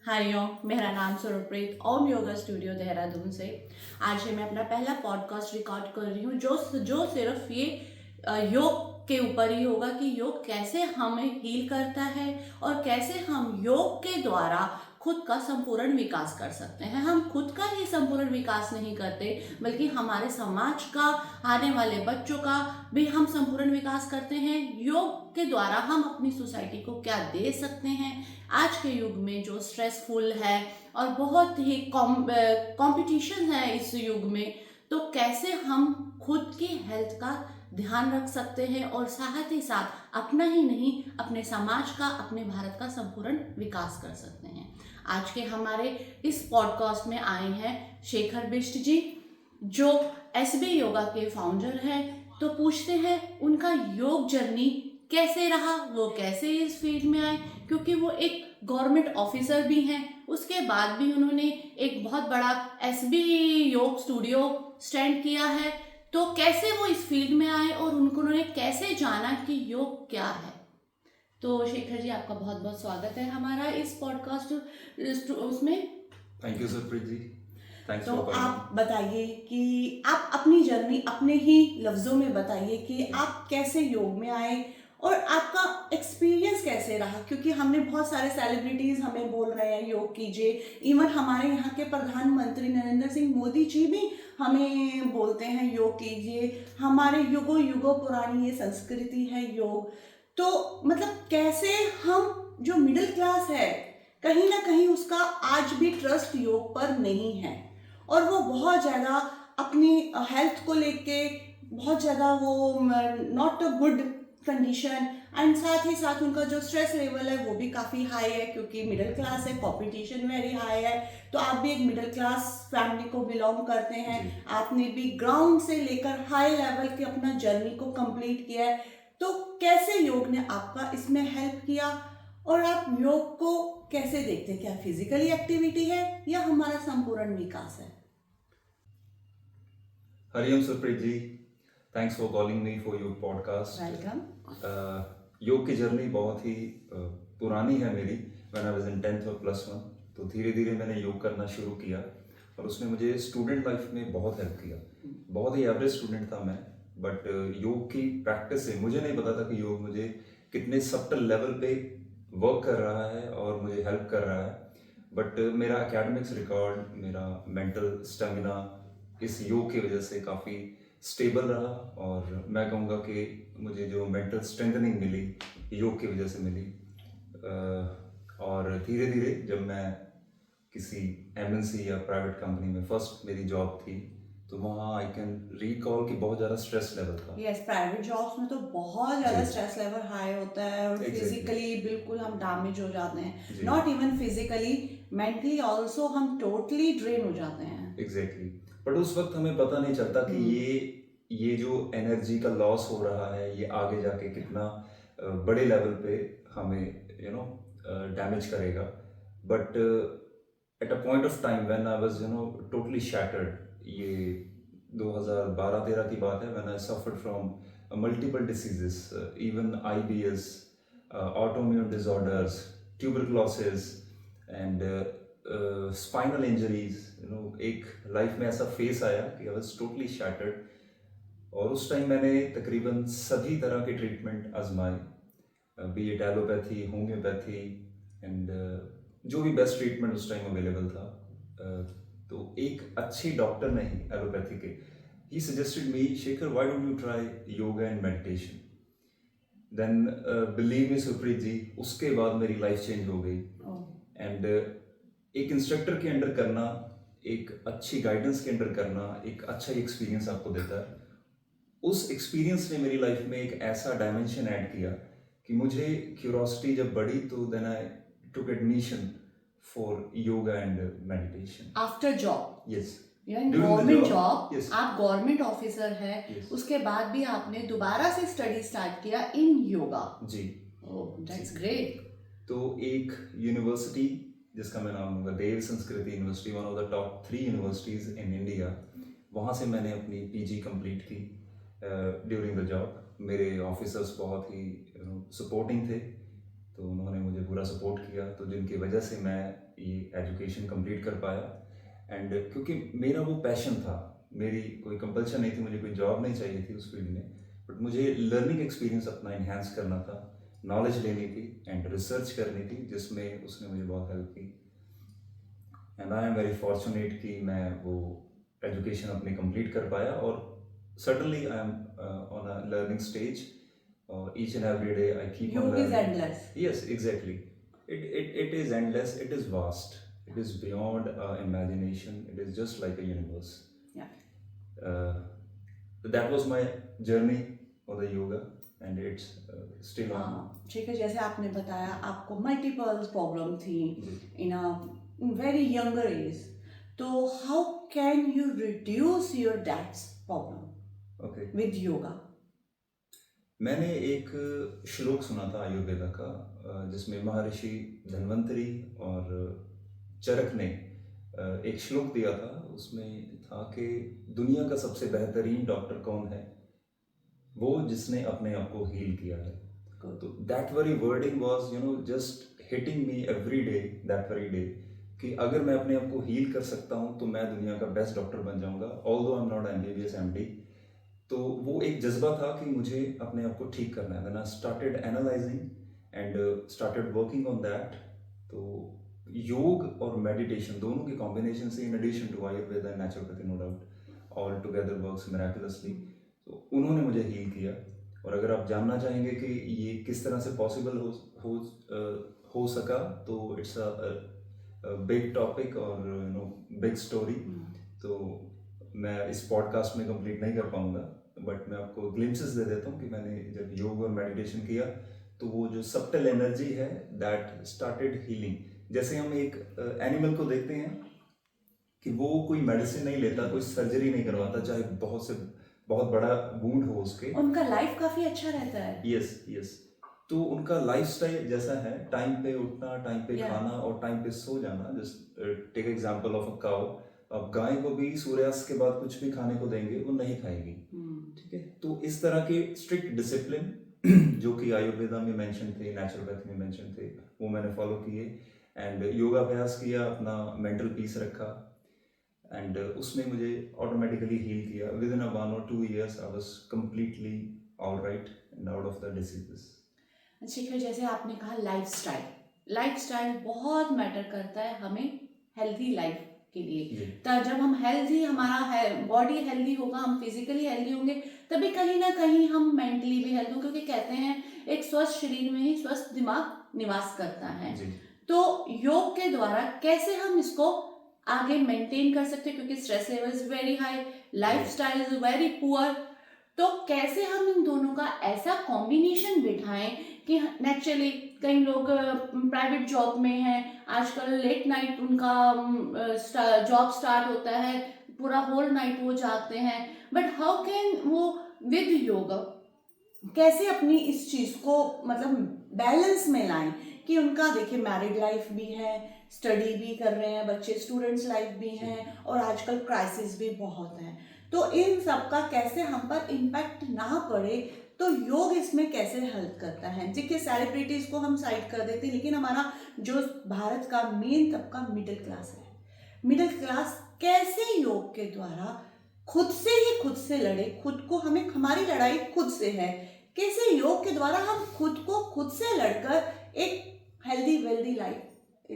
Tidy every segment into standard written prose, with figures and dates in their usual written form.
हरिओम, मेरा नाम सुरप्रीत ओम योगा स्टूडियो देहरादून से। आज मैं अपना पहला पॉडकास्ट रिकॉर्ड कर रही हूँ जो सिर्फ ये योग के ऊपर ही होगा कि योग कैसे हमें हील करता है और कैसे हम योग के द्वारा खुद का संपूर्ण विकास कर सकते हैं। हम खुद का ही संपूर्ण विकास नहीं करते बल्कि हमारे समाज का, आने वाले बच्चों का भी हम संपूर्ण विकास करते हैं। योग के द्वारा हम अपनी सोसाइटी को क्या दे सकते हैं। आज के युग में जो स्ट्रेसफुल है और बहुत ही कंपटीशन है इस युग में, तो कैसे हम खुद की हेल्थ का ध्यान रख सकते हैं और साथ ही साथ अपना ही नहीं, अपने समाज का, अपने भारत का संपूर्ण विकास कर सकते हैं। आज के हमारे इस पॉडकास्ट में आए हैं शेखर बिष्ट जी, जो एसबी योगा के फाउंडर हैं। तो पूछते हैं उनका योग जर्नी कैसे रहा, वो कैसे इस फील्ड में आए, क्योंकि वो एक गवर्नमेंट ऑफिसर भी हैं। उसके बाद भी उन्होंने एक बहुत बड़ा एसबी योग स्टूडियो स्टैंड किया है। तो कैसे वो इस फील्ड में आए और उन्होंने कैसे जाना कि योग क्या है। तो शेखर जी, आपका बहुत बहुत स्वागत है हमारा इस पॉडकास्ट उसमें। थैंक यू सुरप्रीत जी, थैंक्स तो फॉर आप बताइए कि आप अपनी जर्नी अपने ही लफ्ज़ों में बताइए कि आप कैसे योग में आए और आपका एक्सपीरियंस कैसे रहा, क्योंकि हमने बहुत सारे सेलिब्रिटीज़ हमें बोल रहे हैं योग कीजिए। इवन हमारे यहाँ के प्रधानमंत्री नरेंद्र सिंह मोदी जी भी हमें बोलते हैं योग कीजिए। हमारे युगों युगों पुरानी ये संस्कृति है योग। तो मतलब कैसे हम जो मिडिल क्लास है, कहीं ना कहीं उसका आज भी ट्रस्ट योग पर नहीं है और वो बहुत ज़्यादा अपनी हेल्थ को लेके बहुत ज़्यादा वो not a good condition, and साथ ही साथ उनका जो स्ट्रेस लेवल है वो भी काफ़ी हाई है, क्योंकि मिडिल क्लास है, कंपटीशन वेरी हाई है। तो आप भी एक मिडिल क्लास फैमिली को बिलोंग करते हैं, आपने भी ग्राउंड से लेकर हाई लेवल के अपना जर्नी को कंप्लीट किया है। तो कैसे योग ने आपका इसमें हेल्प किया और आप योग को कैसे देखते हैं? क्या फिजिकली एक्टिविटी है या हमारा संपूर्ण विकास है? Hariom Surpreet ji, thanks for calling me for your podcast. Welcome. योग की जर्नी बहुत ही पुरानी है मेरी। When I was in 10th और +1, तो धीरे धीरे मैंने योग करना शुरू किया और उसने मुझे स्टूडेंट लाइफ में बहुत हेल्प किया। बहुत ही एवरेज स्टूडेंट था मैं, बट योग की प्रैक्टिस से मुझे नहीं पता था कि योग मुझे कितने सब्टल लेवल पे वर्क कर रहा है और मुझे हेल्प कर रहा है। बट मेरा एकेडमिक्स रिकॉर्ड, मेरा मेंटल स्टेमिना इस योग की वजह से काफ़ी स्टेबल रहा और मैं कहूँगा कि मुझे जो मेंटल स्ट्रेंथनिंग मिली योग की वजह से मिली। और धीरे धीरे जब मैं किसी एमएनसी या प्राइवेट कंपनी में फर्स्ट मेरी जॉब थी, तो वहाँ आई कैन रिकॉल कि बहुत ज़्यादा स्ट्रेस लेवल था। यस, प्राइवेट जॉब्स में तो बहुत ज़्यादा स्ट्रेस लेवल हाई होता है और फिजिकली बिल्कुल हम डैमेज हो जाते हैं। Not even physically, mentally also हम टोटली ड्रेन हो जाते हैं। एग्जैक्टली। बट उस वक्त हमें पता नहीं चलता कि ये जो एनर्जी का लॉस हो रहा है ये आगे जाके कितना बड़े लेवल पे हमें डैमेज करेगा। But at a point of time when I was totally shattered, ये 2012-13 की बात है, when I suffered from multiple diseases, even IBS, autoimmune disorders, tuberculosis and spinal injuries. एक लाइफ में ऐसा फेस आया कि आई वाज टोटली शैटर्ड और उस टाइम मैंने तकरीबन सभी तरह के ट्रीटमेंट आजमाए, be it allopathy, homoeopathy and जो भी बेस्ट ट्रीटमेंट उस टाइम अवेलेबल था। तो एक अच्छे डॉक्टर नहीं एलोपैथी के, he suggested me, Shekhar why don't you try yoga and meditation. Then believe me Surpreet ji, उसके बाद मेरी लाइफ चेंज हो गई। एंड एक इंस्ट्रक्टर के अंडर करना, एक अच्छी गाइडेंस के अंडर करना एक अच्छा एक्सपीरियंस आपको देता है। उस एक्सपीरियंस ने मेरी लाइफ में एक ऐसा डायमेंशन ऐड किया कि मुझे क्यूरोसिटी जब बढ़ी, तो then I took admission for yoga and meditation after job. Yes, government job. Yes. आप गवर्नमेंट ऑफिसर है। Yes. उसके बाद भी आपने दोबारा से स्टडी स्टार्ट किया इन योगा। जी। ओह, दैट्स ग्रेट। तो एक यूनिवर्सिटी जिसका मैं नाम लूँगा, देव संस्कृति university, one of the top 3 universities in India, वहाँ से मैंने अपनी पीजी कंप्लीट की ड्यूरिंग द जॉब। मेरे ऑफिसर्स बहुत ही सपोर्टिंग थे, तो उन्होंने मुझे पूरा सपोर्ट किया, तो जिनकी वजह से मैं ये एजुकेशन कंप्लीट कर पाया। एंड क्योंकि मेरा वो पैशन था, मेरी कोई कंपल्शन नहीं थी, मुझे कोई जॉब नहीं चाहिए थी उस फील्ड में, बट मुझे लर्निंग एक्सपीरियंस अपना इन्हेंस करना था, नॉलेज लेनी थी एंड रिसर्च करनी थी, जिसमें उसने मुझे बहुत हेल्प की। And I am very fortunate कि मैं वो एजुकेशन अपनी कंप्लीट कर पाया। और certainly I am on a learning stage. Each and every day I keep on Yoga is learning. endless. Yes, exactly. It is endless. It is vast. It is beyond imagination. It is just like a universe. Yeah. That was my journey for the yoga, and it's still on. ठीक है, जैसे आपने बताया आपको multiple problem थी जी. इन a very younger age, तो how can you reduce your that's problem Okay. With yoga? मैंने एक श्लोक सुना था आयुर्वेदा का, जिसमें महर्षि धन्वंतरी और चरक ने एक श्लोक दिया था। उसमें था कि दुनिया का सबसे बेहतरीन डॉक्टर कौन है? वो जिसने अपने आप को हील किया है। तो that very wording was just hitting me every day, that very day, कि अगर मैं अपने आप को हील कर सकता हूँ तो मैं दुनिया का बेस्ट डॉक्टर बन जाऊंगा, although I am not MBBS MD। तो वो एक जज्बा था कि मुझे अपने आप को ठीक करना है। Then I started analysing and started working on that. तो योग और मेडिटेशन दोनों के कॉम्बिनेशन से, in addition to Ayurveda and naturopathy, no doubt all together works miraculously. तो उन्होंने मुझे हील किया। और अगर आप जानना चाहेंगे कि ये किस तरह से पॉसिबल हो सका, तो इट्स अ बिग टॉपिक और बिग स्टोरी। तो मैं इस पॉडकास्ट में कंप्लीट नहीं कर पाऊंगा, बट मैं आपको ग्लिम्पसेस दे देता हूँ कि मैंने जब योग और मेडिटेशन किया तो वो जो सबटल एनर्जी है दैट स्टार्टेड हीलिंग। जैसे हम एक एनिमल को देखते हैं कि वो कोई मेडिसिन नहीं लेता, कोई सर्जरी नहीं करवाता, चाहे बहुत बड़ा वुंड हो उसके, उनका लाइफ काफी अच्छा रहता है। यस। तो उनका लाइफस्टाइल जैसा है, टाइम पे उठना, टाइम पे खाना और टाइम पे सो जाना। Just take example of a cow. अब गाय को भी सूर्यास्त के बाद कुछ भी खाने को देंगे, वो नहीं खाएगी, ठीक है। तो इस तरह के स्ट्रिक्ट डिसिप्लिन जो कि आयुर्वेदा में मेंशन थे, नेचुरोपैथी में मेंशन थे, वो मैंने फॉलो किए। एंड योगाभ्यास किया, अपना मेंटल पीस रखा, एंड उसने मुझे ऑटोमेटिकली हील किया। With in 1 or 2 years I was completely alright and out of the diseases. ठीक है, जैसे आपने कहा लाइफस्टाइल बहुत मैटर करता है हमें हेल्दी लाइफ के लिए। तो जब हम हेल्दी, हमारा बॉडी हेल्दी होगा, हम फिजिकली हेल्दी होंगे, तभी कहीं ना कहीं हम मेंटली भी हेल्दी होंगे, क्योंकि कहते हैं एक स्वस्थ शरीर में ही स्वस्थ दिमाग निवास करता है। तो योग के द्वारा कैसे हम इसको आगे मेंटेन कर सकते हैं, क्योंकि stress level is very high, lifestyle is very poor, तो कैसे हम इन दोनों का ऐसा कॉम्बिनेशन बिठाएं कि नेचुरली कई लोग प्राइवेट जॉब में हैं, आजकल लेट नाइट उनका जॉब स्टार्ट होता है, पूरा होल नाइट वो जागते हैं, बट हाउ कैन वो विद योगा कैसे अपनी इस चीज को मतलब बैलेंस में लाएं कि उनका देखिए मैरिड लाइफ भी है, स्टडी भी कर रहे हैं बच्चे, स्टूडेंट्स लाइफ भी हैं, और आजकल क्राइसिस भी बहुत है। तो इन सब का कैसे हम पर इम्पैक्ट ना पड़े, तो योग इसमें कैसे हेल्प करता है? देखिए सेलिब्रिटीज को हम साइड कर देते हैं, लेकिन हमारा जो भारत का मेन तबका मिडिल क्लास है, मिडिल क्लास कैसे योग के द्वारा खुद से लड़े, खुद को, हमें हमारी लड़ाई खुद से है, कैसे योग के द्वारा हम खुद को खुद से लड़कर एक हेल्दी वेल्दी लाइफ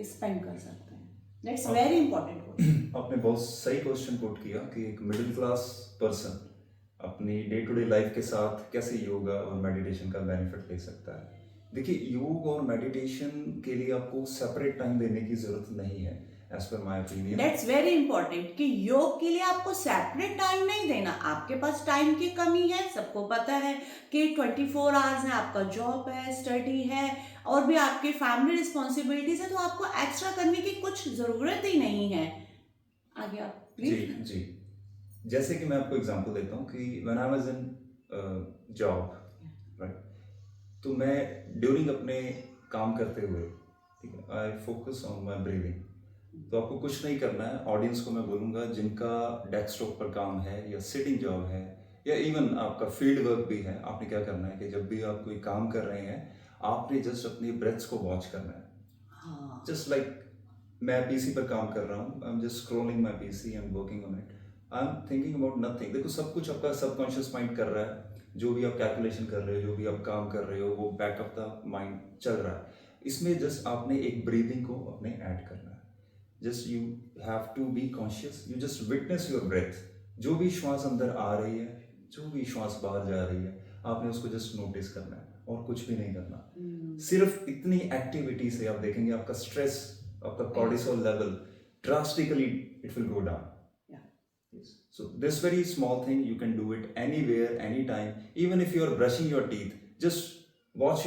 स्पेंड कर सकते हैं। That's very important question. आपने बहुत सही क्वेश्चन पुट किया कि एक मिडिल क्लास पर्सन अपनी डे टू डे लाइफ के साथ कैसे योगा और मेडिटेशन का बेनिफिट ले सकता है। देखिए, योग और मेडिटेशन के लिए आपको सेपरेट टाइम देने की जरूरत नहीं है, as per my opinion. That's very important कि योग के लिए आपको सेपरेट टाइम नहीं देना। आपके पास टाइम की कमी है, सबको पता है कि 24 आवर्स है, आपका जॉब है, स्टडी है, और भी आपकी फैमिली रिस्पॉन्सिबिलिटीज है, तो आपको एक्स्ट्रा करने की कुछ जरूरत ही नहीं है। आगे आप प्लीज। जी, जैसे कि मैं आपको एग्जांपल देता हूँ कि when I was in job, right, तो मैं ड्यूरिंग अपने काम करते हुए, ठीक है, I focus on my breathing. तो आपको कुछ नहीं करना है। ऑडियंस को मैं बोलूँगा जिनका डेस्कटॉप पर काम है या सिटिंग जॉब है या इवन आपका फील्ड वर्क भी है, आपने क्या करना है कि जब भी आप कोई काम कर रहे हैं, आपने जस्ट अपनी ब्रेथ्स को वॉच करना है. हाँ. जस्ट लाइक मैं पीसी पर काम कर रहा हूँ, I am just scrolling my PC, I am working on it, I am thinking about nothing. देखो सब कुछ आपका सबकॉन्शियस माइंड कर रहा है, जो भी आप कैलकुलेशन कर रहे हो, जो भी आप काम कर रहे हो, वो बैक ऑफ द माइंड चल रहा है. इसमें जस्ट आपने एक ब्रीदिंग को अपने ऐड करना है. Just you have to be conscious, you just witness your breath. जो भी श्वास अंदर आ रही है, जो भी श्वास बाहर जा रही है, आपने उसको जस्ट नोटिस करना है और कुछ भी नहीं करना. सिर्फ इतनी एक्टिविटी से आप देखेंगे आपका स्ट्रेस, आपका cortisol level drastically it will go down. Yes. So this very small thing you can do it anywhere, anytime. Even if you are brushing your teeth, just watch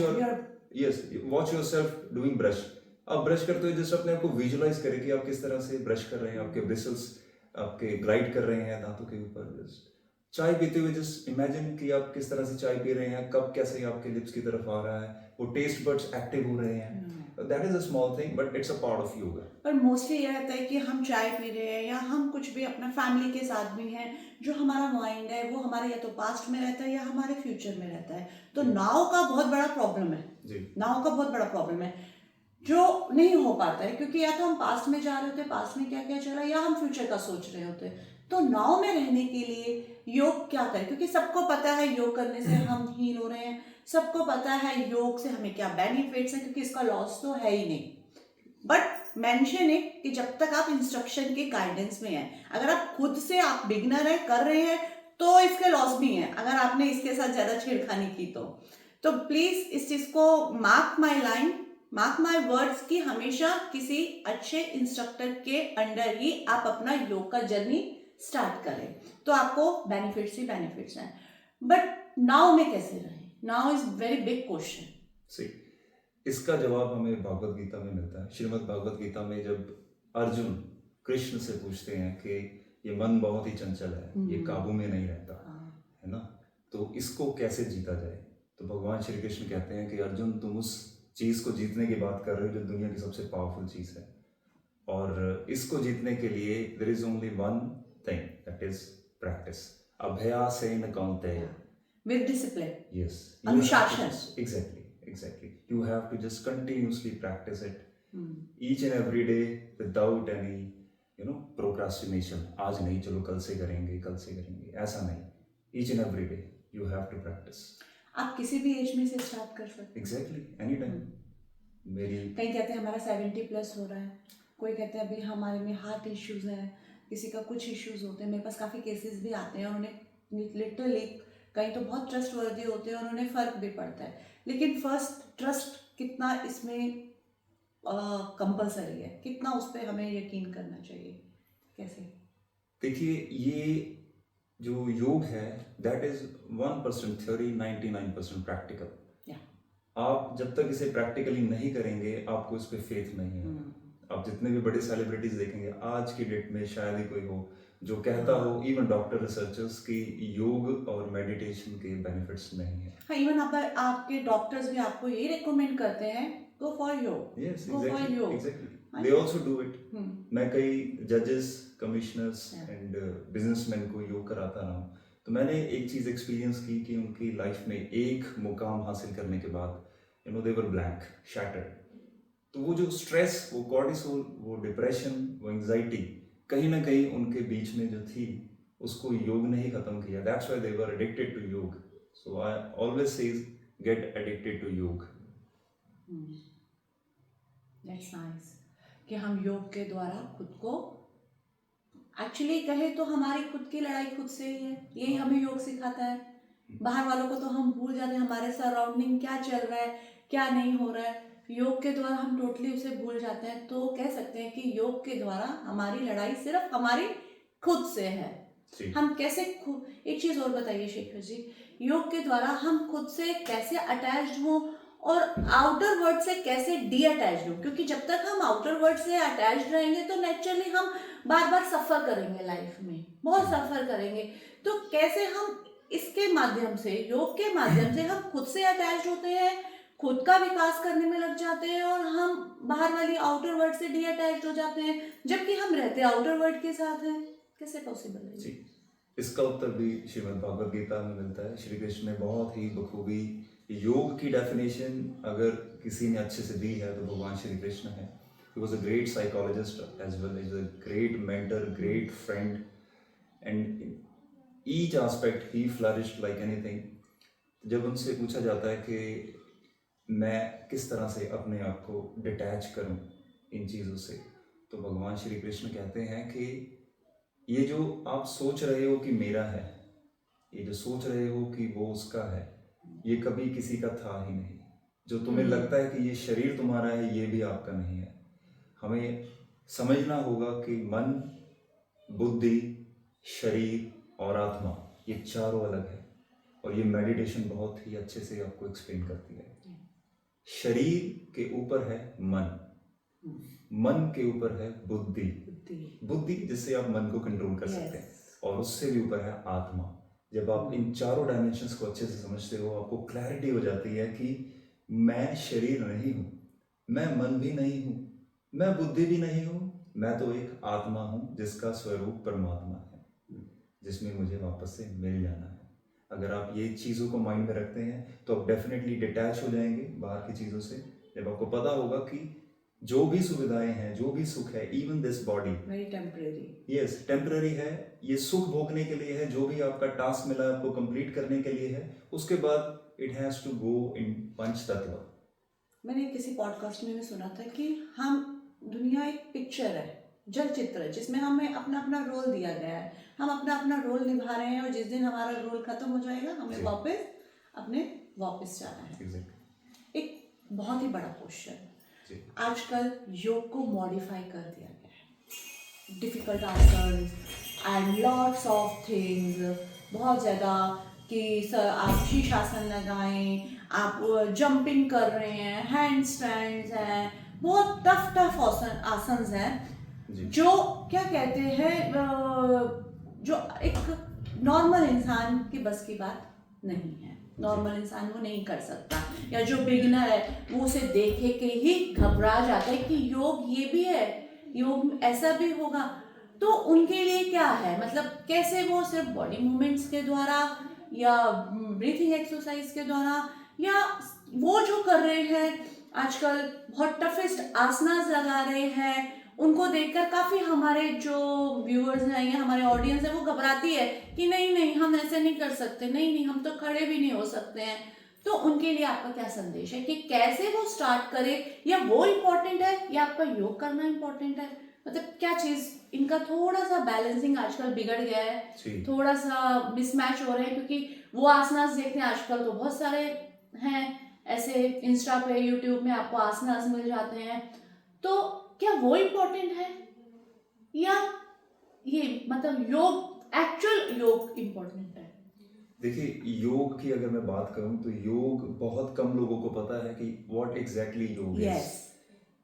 watch yourself doing brush. आप brush करते हुए just अपने आप को visualise करें कि आप किस तरह से ब्रश कर रहे हैं, आपके ब्रिसल्स आपके ग्लाइड कर रहे हैं दांतों के ऊपर. जस्ट चाय पीते हुए जस्ट इमेजिन कि आप किस तरह से चाय पी रहे हैं, कप कैसे आपके लिप्स की तरफ आ रहा है, वो टेस्ट बड्स एक्टिव हो रहे हैं. That is a small thing but it's a part of yoga. पर मोस्टली ये रहता है कि हम चाय पी रहे हैं या हम कुछ भी अपना फैमिली के साथ भी हैं, जो हमारा माइंड है वो हमारे या तो पास्ट में रहता है या हमारे फ्यूचर में रहता है. तो नाउ का बहुत बड़ा प्रॉब्लम है. नाउ का बहुत बड़ा प्रॉब्लम है जो नहीं हो पाता है, क्योंकि या तो हम पास्ट में जा रहे होते, पास्ट में क्या क्या चल रहा है, या हम फ्यूचर का सोच रहे होते. तो नाउ में रहने के लिए योग क्या करें, क्योंकि सबको पता है योग करने से हम हील हो रहे हैं, सबको पता है योग से हमें क्या बेनिफिट्स हैं, क्योंकि इसका लॉस तो है ही नहीं. बट मेंशन इट कि जब तक आप इंस्ट्रक्शन के गाइडेंस में हैं, अगर आप खुद से आप बिगनर है कर रहे हैं तो इसके लॉस भी हैं, अगर आपने इसके साथ ज्यादा छेड़खानी की तो प्लीज इस चीज को mark my line, mark my words कि हमेशा किसी अच्छे इंस्ट्रक्टर के अंडर ही आप अपना योग का जर्नी स्टार्ट करें, तो आपको बेनिफिट्स ही बेनिफिट्स हैं. बट नाउ में कैसे रहें, now is very big question. See इसका जवाब हमें भागवत गीता में मिलता है. श्रीमद् भागवत गीता में जब अर्जुन कृष्ण से पूछते हैं कि ये मन बहुत ही चंचल है, ये काबू में नहीं रहता है ना, तो इसको कैसे जीता जाए, तो भगवान श्री कृष्ण कहते हैं कि अर्जुन तुम उस चीज को जीतने की बात कर रहे हो जो दुनिया की सबसे पावरफुल चीज है, और इसको जीतने के लिए there is only one thing, that is practice. अभ्यासेन कौन्तेय, विद डिसिप्लिन. यस, अनुशासन. Exactly. You have to just continuously practice it each and every day without any procrastination. आज नहीं, चलो कल से करेंगे, ऐसा नहीं. Each and every day you have to practice. आप किसी भी एज में से स्टार्ट कर सकते हैं. Exactly, anytime. मेरी कहीं कहते हैं हमारा 70+ हो रहा है, कोई कहते हैं अभी हमारे में हार्ट इश्यूज है, किसी का कुछ इश्यूज होते हैं. मेरे पास काफ़ी केसेस भी आते हैं और उन्हें लिटरली कहीं तो बहुत ट्रस्टवर्दी होते हैं और उन्हें फ़र्क भी पड़ता है. लेकिन फर्स्ट ट्रस्ट कितना इसमें कंपलसरी है, कितना उस पर हमें यकीन करना चाहिए, कैसे? देखिए, ये जो योग है दैट इज 1% थ्योरी, 99% प्रैक्टिकल. आप जब तक इसे प्रैक्टिकली नहीं करेंगे आपको इस पे फेथ नहीं है. आप जितने भी बड़े सेलिब्रिटीज देखेंगे आज की डेट में शायद ही कोई हो जो कहता हो, इवन डॉक्टर रिसर्चर्स, की योग और मेडिटेशन के बेनिफिट्स नहीं है. हाँ, इवन आपके डॉक्टर्स भी आपको ये रिकमेंड करते हैं, गो फॉर योग. Yes, exactly. They also do it. मैं कई जजेस, कमिश्नर्स एंड बिजनेसमैन को योग कराता रहा हूँ, तो मैंने एक चीज एक्सपीरियंस की कि उनकी लाइफ में एक मुकाम हासिल करने के बाद दे वर ब्लैंक, शैटर्ड. तो वो जो स्ट्रेस, वो कॉर्टिसोल, वो डिप्रेशन, वो एंजाइटी कहीं ना कहीं उनके बीच में जो थी उसको योग ने ही खत्म किया. That's why they were addicted to yoga. So I always say get addicted to yoga. That's nice कि हम योग के द्वारा खुद को एक्चुअली कहे तो हमारी खुद की लड़ाई खुद से ही है. यही हमें योग सिखाता है. बाहर वालों को तो हम भूल जाते हैं, हमारे सराउंडिंग क्या चल रहा है, क्या नहीं हो रहा है. योग के द्वारा हम टोटली उसे भूल जाते हैं. तो कह सकते हैं कि योग के द्वारा हमारी लड़ाई सिर्फ हमारी खुद से है. हम कैसे एक चीज और बताइए शेखर जी, योग के द्वारा हम खुद से कैसे अटैच्ड हों और आउटर वर्ल्ड से कैसे डी अटैच्ड हों, क्योंकि जब तक हम आउटर वर्ल्ड से अटैच्ड रहेंगे तो नेचुरली हम बार बार सफर करेंगे, लाइफ में बहुत सफर करेंगे. तो कैसे हम इसके माध्यम से, योग के माध्यम से हम खुद से अटैच्ड होते हैं, खुद का विकास करने में लग जाते हैं और हम बाहर वाली आउटर वर्ल्ड से डी अटैच्ड हो जाते हैं, जबकि हम रहते आउटर वर्ल्ड के साथ हैं. कैसे पॉसिबल है? इसका उत्तर भी श्रीमद् भागवत गीता में मिलता है. श्री कृष्ण ने बहुत ही बखूबी योग की डेफिनेशन अगर किसी ने अच्छे से दी है तो भगवान श्री कृष्ण है. He was a great psychologist as well as a great mentor, great friend, and in each aspect he flourished like anything. जब उनसे पूछा जाता है कि मैं किस तरह से अपने आप को डिटैच करूं इन चीज़ों से, तो भगवान श्री कृष्ण कहते हैं कि ये जो आप सोच रहे हो कि मेरा है, ये जो सोच रहे हो कि वो उसका है, ये कभी किसी का था ही नहीं. जो तुम्हें लगता है कि ये शरीर तुम्हारा है, ये भी आपका नहीं है. हमें समझना होगा कि मन, बुद्धि, शरीर और आत्मा ये चारों अलग है, और ये मेडिटेशन बहुत ही अच्छे से आपको एक्सप्लेन करती है. शरीर के ऊपर है मन, मन के ऊपर है बुद्धि, बुद्धि जिससे आप मन को कंट्रोल कर सकते हैं, और उससे भी ऊपर है आत्मा. जब आप इन चारों डायमेंशंस को अच्छे से समझते हो, आपको क्लैरिटी हो जाती है कि मैं शरीर नहीं हूँ, मैं मन भी नहीं हूँ, मैं बुद्धि भी नहीं हूँ, मैं तो एक आत्मा हूँ जिसका स्वरूप परमात्मा है, जिसमें मुझे वापस से मिल जाना है. अगर आप ये चीज़ों को माइंड में रखते हैं तो आप डेफिनेटली डिटैच हो जाएंगे बाहर की चीज़ों से. जब आपको पता होगा कि जो भी सुविधाएं हैं, जो भी सुख है, even this body very temporary, yes temporary है, ये सुख भोगने के लिए है, जो भी आपका टास्क मिला है आपको कंप्लीट करने के लिए है, उसके बाद इट हैज़ टू गो इन पंच तत्व. मैंने किसी पॉडकास्ट में भी सुना था कि हम दुनिया एक पिक्चर है, जल चित्र है, जिसमें हमें अपना अपना रोल दिया गया है. हम अपना अपना रोल निभा रहे हैं, और जिस दिन हमारा रोल खत्म हो जाएगा हमें वापस जाना है. एग्जैक्टली. एक बहुत ही बड़ा क्वेश्चन, आजकल योग को मॉडिफाई कर दिया गया है, डिफिकल्ट आसन एंड लॉट्स ऑफ थिंग्स, बहुत ज़्यादा कि सर आप शीर्षासन लगाएं, आप जंपिंग कर रहे हैं, हैंड स्टैंड्स हैं, बहुत टफ आसन्स हैं जो क्या कहते हैं जो एक नॉर्मल इंसान की बस की बात नहीं है. नॉर्मल इंसान वो नहीं कर सकता, या जो बिगिनर है वो उसे देखे के ही घबरा जाता है कि योग ये भी है, योग ऐसा भी होगा. तो उनके लिए क्या है, मतलब कैसे वो सिर्फ बॉडी मूवमेंट्स के द्वारा या ब्रीथिंग एक्सरसाइज के द्वारा, या वो जो कर रहे हैं आजकल बहुत टफेस्ट आसनास लगा रहे हैं, उनको देखकर काफ़ी हमारे जो व्यूअर्स हैं या हमारे ऑडियंस है वो घबराती है कि नहीं नहीं हम ऐसे नहीं कर सकते, नहीं नहीं हम तो खड़े भी नहीं हो सकते हैं. तो उनके लिए आपका क्या संदेश है कि कैसे वो स्टार्ट करे, या वो इम्पोर्टेंट है या आपका योग करना इम्पोर्टेंट है, मतलब क्या चीज़ इनका थोड़ा सा बैलेंसिंग आजकल बिगड़ गया है, थोड़ा सा मिसमैच हो रहे हैं, क्योंकि वो आसनास देखते हैं आजकल तो बहुत सारे हैं ऐसे, इंस्टा पे यूट्यूब में आपको आसनास मिल जाते हैं. तो क्या वो इम्पोर्टेंट है, या ये मतलब योग, एक्चुअल योग इम्पोर्टेंट है? देखिए, योग की अगर मैं बात करूं तो योग बहुत कम लोगों को पता है कि व्हाट एग्जैक्टली योग है.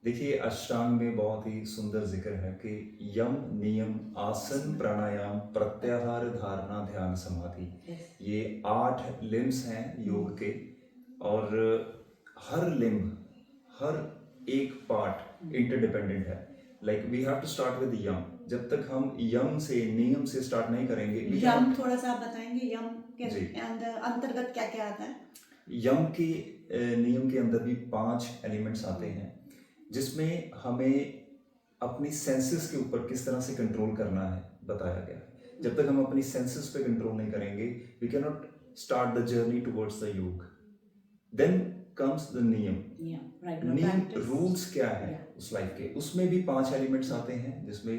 देखिए, अष्टांग में बहुत ही सुंदर जिक्र है कि यम, नियम, आसन, प्राणायाम, प्रत्याहार, धारणा, ध्यान, समाधि, ये 8 लिम्स हैं योग के. और हर लिम्ब, हर एक पार्ट इंटरडिपेंडेंट है. Like we have to start with yama. जब तक हम यम से, नियम से स्टार्ट नहीं करेंगे, यम थोड़ा सा आप बताएंगे, यम के अंतर्गत क्या क्या आता है? यम के नियम के अंदर भी 5 एलिमेंट्स आते हैं, जिसमें हमें अपनी सेंसेस के ऊपर किस तरह से कंट्रोल करना है बताया गया है. जब तक हम अपनी सेंसेस पे कंट्रोल नहीं करेंगे, we can not start the journey towards the yoga. Then comes the niyama. नियम रूल्स क्या है उस लाइफ के, उसमें भी 5 एलिमेंट्स आते हैं, जिसमें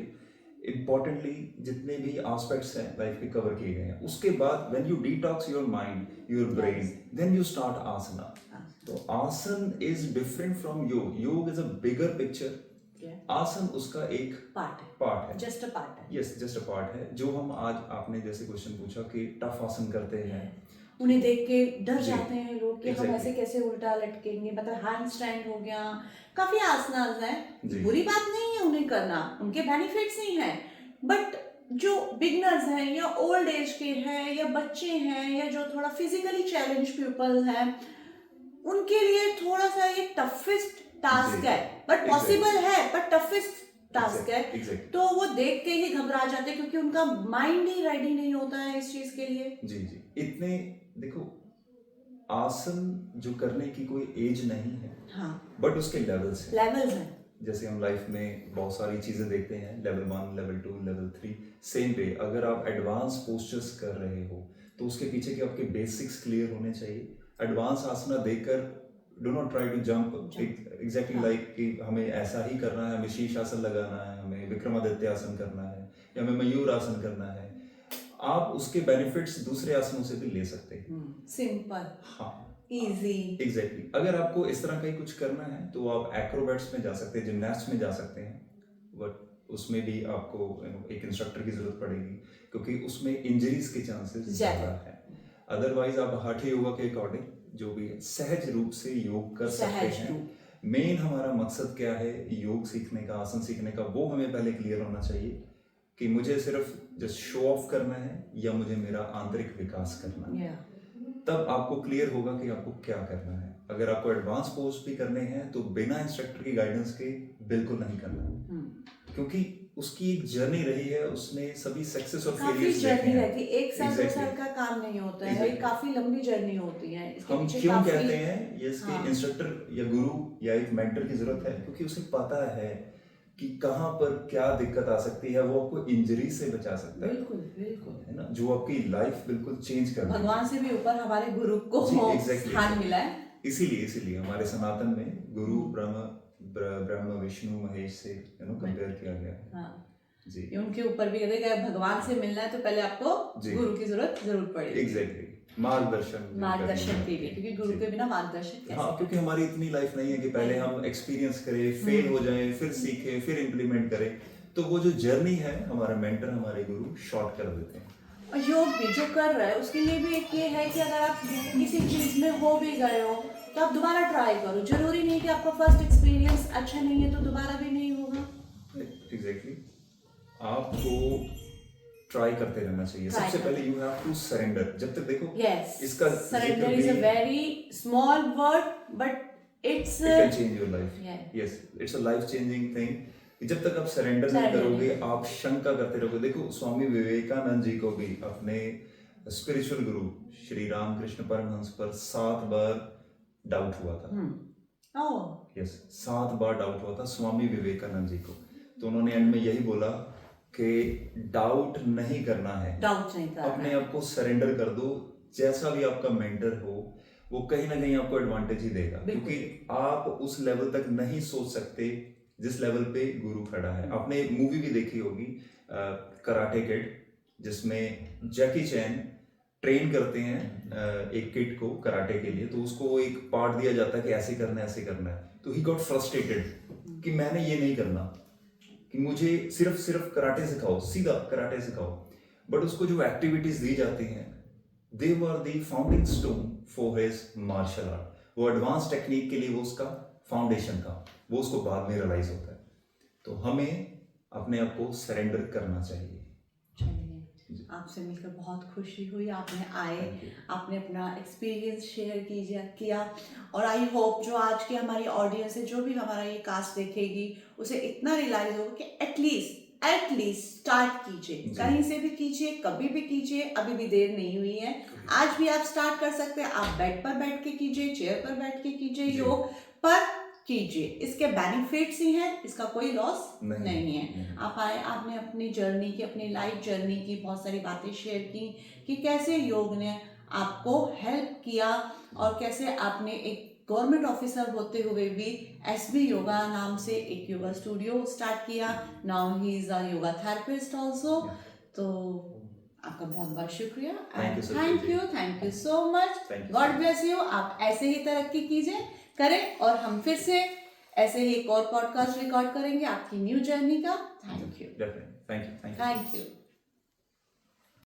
इम्पोर्टेंटली जितने भी एस्पेक्ट्स हैं लाइफ के कवर किए गए हैं. उसके बाद when you detox your mind, your brain, then you start asana. तो आसन इज डिफरेंट फ्रॉम योग. योग इज अ बिगर पिक्चर. आसन उसका एक पार्ट है, जस्ट अ पार्ट है. यस, जस्ट अ पार्ट है. जो हम आज, आपने जैसे क्वेश्चन पूछा कि टफ आसन करते हैं, उन्हें देख के डर जाते हैं लोग कि हम ऐसे कैसे उल्टा लटकेंगे, मतलब हैंड स्टैंड हो गया, काफी आसनास हैं, बुरी बात नहीं है उन्हें करना, उनके बेनिफिट्स ही हैं. बट जो बिगनर्स हैं या ओल्ड एज के हैं या बच्चे हैं या जो थोड़ा फिजिकली चैलेंज पीपल हैं, उनके लिए थोड़ा सा ये टफेस्ट टास्क है, बट पॉसिबल है, बट टफेस्ट टास्क है. तो वो देख के ही घबरा जाते हैं, क्योंकि उनका माइंड ही रेडी नहीं होता है इस चीज के लिए. जी जी. इतने देखो, आसन जो करने की कोई एज नहीं है, हाँ, बट उसके लेवल्स हैं। लेवल्स हैं। जैसे हम लाइफ में बहुत सारी चीज़ें देखते हैं, लेवल 1, लेवल 2, लेवल 3, सेम पे अगर आप एडवांस पोस्चर्स कर रहे हो तो उसके पीछे के आपके बेसिक्स क्लियर होने चाहिए। एडवांस आसना देखकर do not try to jump exactly like कि हमें ऐसा ही करना है, हमें शीश आसन लगाना है, हमें विक्रमादित्य आसन करना है या हमें मयूर आसन करना है। आप उसके बेनिफिट्स दूसरे आसनों से भी ले सकते हैं। सिंपल, हाँ, इजी। एग्जैक्टली अगर आपको इस तरह का ही कुछ करना है तो आप एक्रोबैट्स में जा सकते हैं, जिमनास्ट में जा सकते हैं, बट उसमें भी आपको एक इंस्ट्रक्टर की जरूरत पड़ेगी क्योंकि उसमें इंजरीज के चांसेस ज़्यादा है। अदरवाइज आप हाठी योगा के अकॉर्डिंग जो भी सहज रूप से योग कर सकते हैं। मेन हमारा मकसद क्या है योग सीखने का, आसन सीखने का, वो हमें पहले क्लियर होना चाहिए कि मुझे सिर्फ जस्ट शो ऑफ करना है या मुझे मेरा आंतरिक विकास करना है। तब आपको क्लियर होगा कि आपको क्या करना है। अगर आपको एडवांस पोस्ट भी करने हैं तो बिना इंस्ट्रक्टर की गाइडेंस के बिल्कुल नहीं करना है, क्योंकि उसकी एक जर्नी रही है, उसने सभी सक्सेस और फेलियर्स देखे हैं। रहती है, 1 साल 2 साल का काम नहीं होता है, Exactly. काफी लंबी जर्नी होती है। इसके हम पीछे क्यों काफी कहते हैं ये इसके इंस्ट्रक्टर या गुरु या एक मेंटर की जरूरत है, क्योंकि उसे पता है कि कहाँ पर क्या दिक्कत आ सकती है, वो आपको इंजरी से बचा सकता है। बिल्कुल बिल्कुल, है ना, जो आपकी लाइफ बिल्कुल चेंज कर देगी। भगवान से भी ऊपर हमारे गुरु को स्थान मिला है। इसीलिए हमारे सनातन में गुरु ब्रह्म विष्णु महेश से कंपेयर किया गया है। हाँ जी, उनके ऊपर भी कहते हैं भगवान से मिलना है तो पहले आपको गुरु की जरूरत पड़ेगी। एग्जैक्टली, मार्गदर्शन के लिए, क्योंकि गुरु के बिना मार्गदर्शन कैसे? हाँ, क्योंकि हमारी इतनी लाइफ नहीं है कि पहले हम एक्सपीरियंस करें, फेल हो जाएं, फिर सीखें, फिर इम्प्लीमेंट करें। तो वो जो जर्नी है हमारा मेंटर, हमारे गुरु शॉर्ट कर देते हैं। और योग भी जो कर रहा है उसके लिए भी एक ये है कि अगर आप किसी चीज में हो भी गए हो तो आप दोबारा ट्राई करो। जरूरी नहीं कि आपका फर्स्ट एक्सपीरियंस अच्छा नहीं है तो दोबारा भी नहीं होगा। एग्जैक्टली, आपको ट्राई करते रहना चाहिए। सबसे पहले यू हैव टू सरेंडर। जब तक देखो इसका surrender is a very small word but it can change your life. Yes, it's a life changing thing. जब तक आप सरेंडर नहीं करोगे, आप शंका करते रहोगे। देखो स्वामी विवेकानंद जी को भी अपने स्पिरिचुअल गुरु श्री रामकृष्ण परमहंस पर 7 बार डाउट हुआ था। यस, 7 बार डाउट हुआ था स्वामी विवेकानंद जी को। तो उन्होंने एंड में यही बोला कि डाउट नहीं करना है, अपने आप को सरेंडर कर दो। जैसा भी आपका मेंटर हो वो कहीं ना कहीं आपको एडवांटेज ही देगा, क्योंकि आप उस लेवल तक नहीं सोच सकते जिस लेवल पे गुरु खड़ा है। आपने एक मूवी भी देखी होगी कराटे किड, जिसमें जैकी चैन ट्रेन करते हैं एक किड को कराटे के लिए। तो उसको एक पार्ट दिया जाता है कि ऐसे करना है, ऐसे करना है। तो ही गॉट फ्रस्ट्रेटेड कि मैंने ये नहीं करना, कि मुझे सिर्फ कराटे सिखाओ, सीधा कराटे सिखाओ। बट उसको जो एक्टिविटीज दी जाती हैं, they were the founding stone for his martial art. वो एडवांस टेक्निक के लिए वो उसका फाउंडेशन था, वो उसको बाद में रियलाइज होता है। तो हमें अपने आप को सरेंडर करना चाहिए। आपसे मिलकर बहुत खुशी हुई। आपने आए, आपने अपना एक्सपीरियंस शेयर किया और आई होप जो आज की हमारी ऑडियंस है, जो भी हमारा ये कास्ट देखेगी, उसे इतना रियलाइज होगा कि एटलीस्ट स्टार्ट कीजिए। कहीं से भी कीजिए, कभी भी कीजिए, अभी भी देर नहीं हुई है। आज भी आप स्टार्ट कर सकते हैं। आप बेड पर बैठ के कीजिए, चेयर पर बैठ के कीजिए, योग पर कीजिए। इसके बेनिफिट्स ही हैं, इसका कोई लॉस नहीं है। आप आए, आपने अपनी जर्नी की, अपनी लाइफ जर्नी की बहुत सारी बातें शेयर की कि कैसे योग ने आपको हेल्प किया और कैसे आपने एक गवर्नमेंट ऑफिसर होते हुए भी एसबी योगा नाम से एक योगा स्टूडियो स्टार्ट किया। Now he is a yoga therapist also. तो आपका बहुत बहुत शुक्रिया। Thank you so much. God bless you. आप ऐसे ही तरक्की कीजिए, करें, और हम फिर से ऐसे ही एक और पॉडकास्ट रिकॉर्ड करेंगे आपकी न्यू जर्नी का। Thank you.